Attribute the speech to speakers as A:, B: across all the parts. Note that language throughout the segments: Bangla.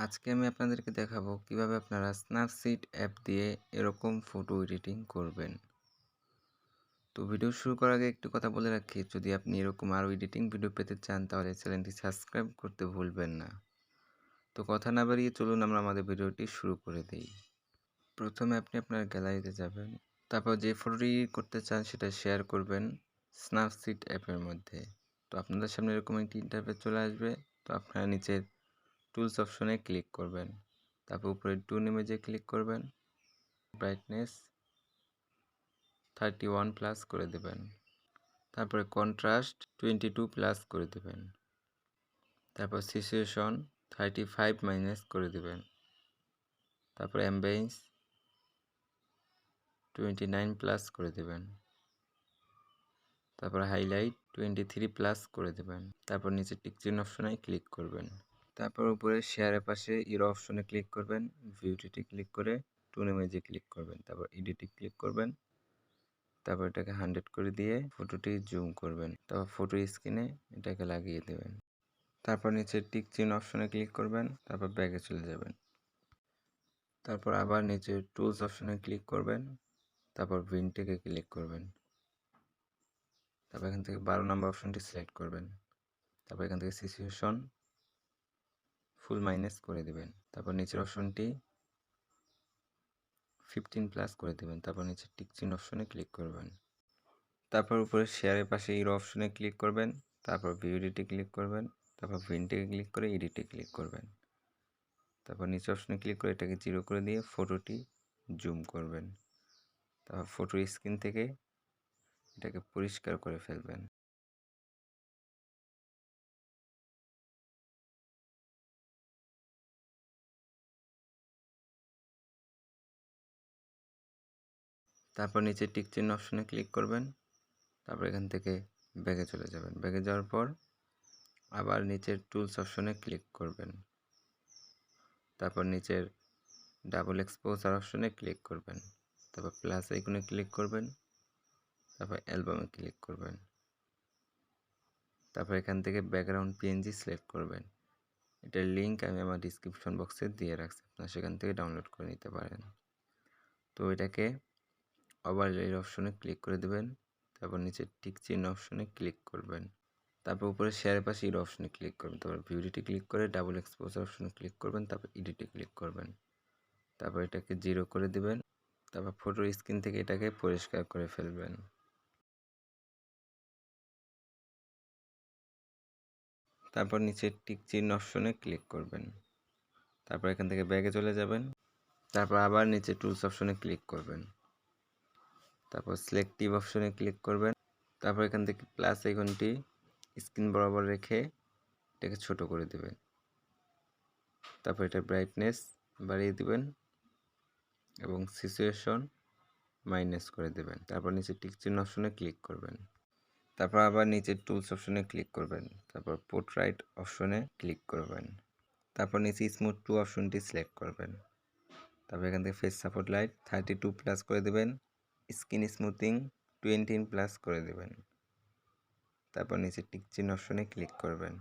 A: আজকে আমি আপনাদেরকে দেখাবো কিভাবে আপনারা স্ন্যাপসিড অ্যাপ দিয়ে এরকম ফটো এডিটিং করবেন। তো ভিডিও শুরু করার আগে একটু কথা বলে রাখি, যদি আপনি এরকম আরও এডিটিং ভিডিও পেতে চান তাহলে চ্যানেলটি সাবস্ক্রাইব করতে ভুলবেন না। তো কথা না বাড়িয়ে চলুন আমরা আমাদের ভিডিওটি শুরু করে দিই। প্রথমে আপনি আপনার গ্যালারিতে যাবেন, তারপর যে ফটোটি করতে চান সেটা শেয়ার করবেন স্ন্যাপসিড অ্যাপের মধ্যে। তো আপনাদের সামনে এরকম একটি ইন্টারফেস চলে আসবে। তো আপনারা নিচের টুলস অপশনে ক্লিক করবেন, তারপর উপরে টুন ইমেজে ক্লিক করবেন, ব্রাইটনেস 31 প্লাস করে দেবেন, তারপরে কন্ট্রাস্ট 22 প্লাস করে দেবেন, তারপর সিচুয়েশন 35 মাইনাস করে দেবেন, তারপর অ্যাম্বিয়েন্স 29 প্লাস করে দেবেন, তারপর হাইলাইট 23 প্লাস করে দেবেন, তারপর নিচে টিক চিহ্ন অপশনে ক্লিক করবেন, তারপর উপরে শেয়ারের পাশে ইরো অপশনে ক্লিক করবেন, ভিউটিতে ক্লিক করে টুন ইমেজে ক্লিক করবেন, তারপর এডিটে ক্লিক করবেন, তারপর এটাকে 100 করে দিয়ে ফটোটি জুম করবেন, তারপর ফটো স্ক্রিনে এটাকে লাগিয়ে দেবেন, তারপর নিচে টিক চিহ্ন অপশনে ক্লিক করবেন, তারপর ব্যাগে চলে যাবেন, তারপর আবার নিচে টুলস অপশনে ক্লিক করবেন, তারপর ভিনটেকে ক্লিক করবেন, তারপর এখান থেকে 12 নম্বর অপশনটি সিলেক্ট করবেন, তারপর এখান থেকে সিচুয়েশন ফুল মাইনাস করে দেবেন, তারপর নিচের অপশনটি 15 প্লাস করে দেবেন, তারপর নিচে টিক চিহ্ন অপশনে ক্লিক করবেন, তারপর উপরে শেয়ারের পাশে ইরো অপশনে ক্লিক করবেন, তারপর ভিউডিতে ক্লিক করবেন, তারপর ভিনটেকে ক্লিক করে এডিটে ক্লিক করবেন, তারপর নিচে অপশনে ক্লিক করে এটাকে 0 করে দিয়ে ফটোটি জুম করবেন, তারপর ফটোর স্ক্রিন থেকে এটাকে পরিষ্কার করে ফেলবেন। তারপর নিচে টিক চিহ্ন অপশনে ক্লিক করবেন, তারপর এখান থেকে ব্যাগে চলে যাবেন, ব্যাগে যাওয়ার পর আবার নিচের টুলস অপশনে ক্লিক করবেন, তারপর নিচের ডাবল এক্সপোজার অপশনে ক্লিক করবেন, তারপর প্লাস আইকনে ক্লিক করবেন, তারপর অ্যালবামে ক্লিক করবেন, তারপর এখান থেকে ব্যাকগ্রাউন্ড পিএনজি সিলেক্ট করবেন। এটার লিঙ্ক আমি আমার ডিসক্রিপশন বক্সে দিয়ে রাখছি, আপনারা সেখান থেকে ডাউনলোড করে নিতে পারেন। তো এটাকে ওভারলের অপশনে ক্লিক করে দেবেন, তারপর নিচে টিক চিহ্ন অপশনে ক্লিক করবেন, তারপর উপরে শেয়ারের পাশে ইরো অপশনে ক্লিক করবেন, তারপর ভিউডিটি ক্লিক করে ডাবল এক্সপোজার অপশনে ক্লিক করবেন, তারপর এডিটে ক্লিক করবেন, তারপর এটাকে 0 করে দেবেন, তারপর ফটোর স্ক্রিন থেকে এটাকে পরিষ্কার করে ফেলবেন। তারপর নিচে টিক চিহ্ন অপশনে ক্লিক করবেন, তারপর এখান থেকে ব্যাগে চলে যাবেন, তারপর আবার নিচে টুলস অপশনে ক্লিক করবেন, তারপর সিলেক্টিভ অপশনে ক্লিক করবেন, তারপর এখান থেকে প্লাস আইকনটি স্ক্রিন বরাবর রেখে এটাকে ছোট করে দেবেন, তারপর এটা ব্রাইটনেস বাড়িয়ে দিবেন এবং সিচুয়েশন মাইনাস করে দেবেন, তারপর নিচে টিক চিহ্ন অপশনে ক্লিক করবেন, তারপর আবার নিচে টুলস অপশনে ক্লিক করবেন, তারপর পোর্ট্রাইট অপশনে ক্লিক করবেন, তারপর নিচে স্মুথ 2 অপশনটি সিলেক্ট করবেন, তারপর এখান থেকে ফেস সাপোর্ট লাইট 32 প্লাস করে দেবেন, স্কিন স্মুথিং 20 প্লাস করে দেবেন, তারপর নিচে টিক চিহ্ন অপশনে ক্লিক করবেন,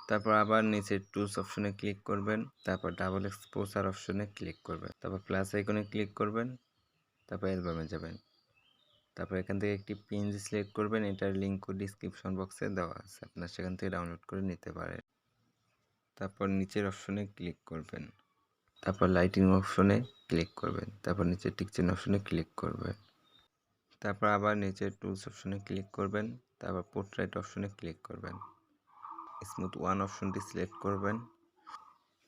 A: তারপর আবার নিচে টুলস অপশনে ক্লিক করবেন, তারপর ডাবল এক্সপোজার অপশনে ক্লিক করবেন, তারপর প্লাস আইকনে ক্লিক করবেন, তারপর অ্যালবামে যাবেন, তারপর এখান থেকে একটি পিএনজি সিলেক্ট করবেন, এটার লিঙ্কও ডিসক্রিপশন বক্সে দেওয়া আছে, আপনারা সেখান থেকে ডাউনলোড করে নিতে পারেন। তারপর নিচের অপশনে ক্লিক করবেন, তারপর লাইটিং অপশনে ক্লিক করবেন, তারপর নিচে টিক চিহ্ন অপশনে ক্লিক করবেন, তারপর আবার নিচের টুলস অপশনে ক্লিক করবেন, তারপর পোর্ট্রেট অপশনে ক্লিক করবেন, স্মুথ 1 অপশনটি সিলেক্ট করবেন,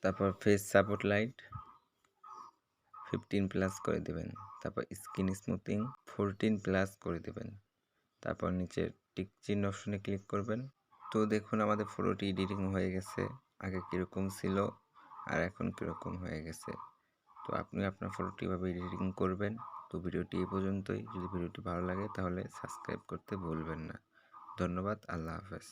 A: তারপর ফেস সাপোর্ট লাইট 15 প্লাস করে দেবেন, তারপর স্কিন স্মুথিং 14 প্লাস করে দেবেন, তারপর নিচের টিক চিহ্ন অপশনে ক্লিক করবেন। তো দেখুন আমাদের ফটোটি এডিটিং হয়ে গেছে, আগে কীরকম ছিল আর এখন কীরকম হয়ে গেছে। তো আপনি আপনার ফটোটি এভাবে এডিটিং করবেন। তো ভিডিওটি এই পর্যন্তই। যদি ভিডিওটি ভালো লাগে তাহলে সাবস্ক্রাইব করতে ভুলবেন না। ধন্যবাদ। আল্লাহ হাফেজ।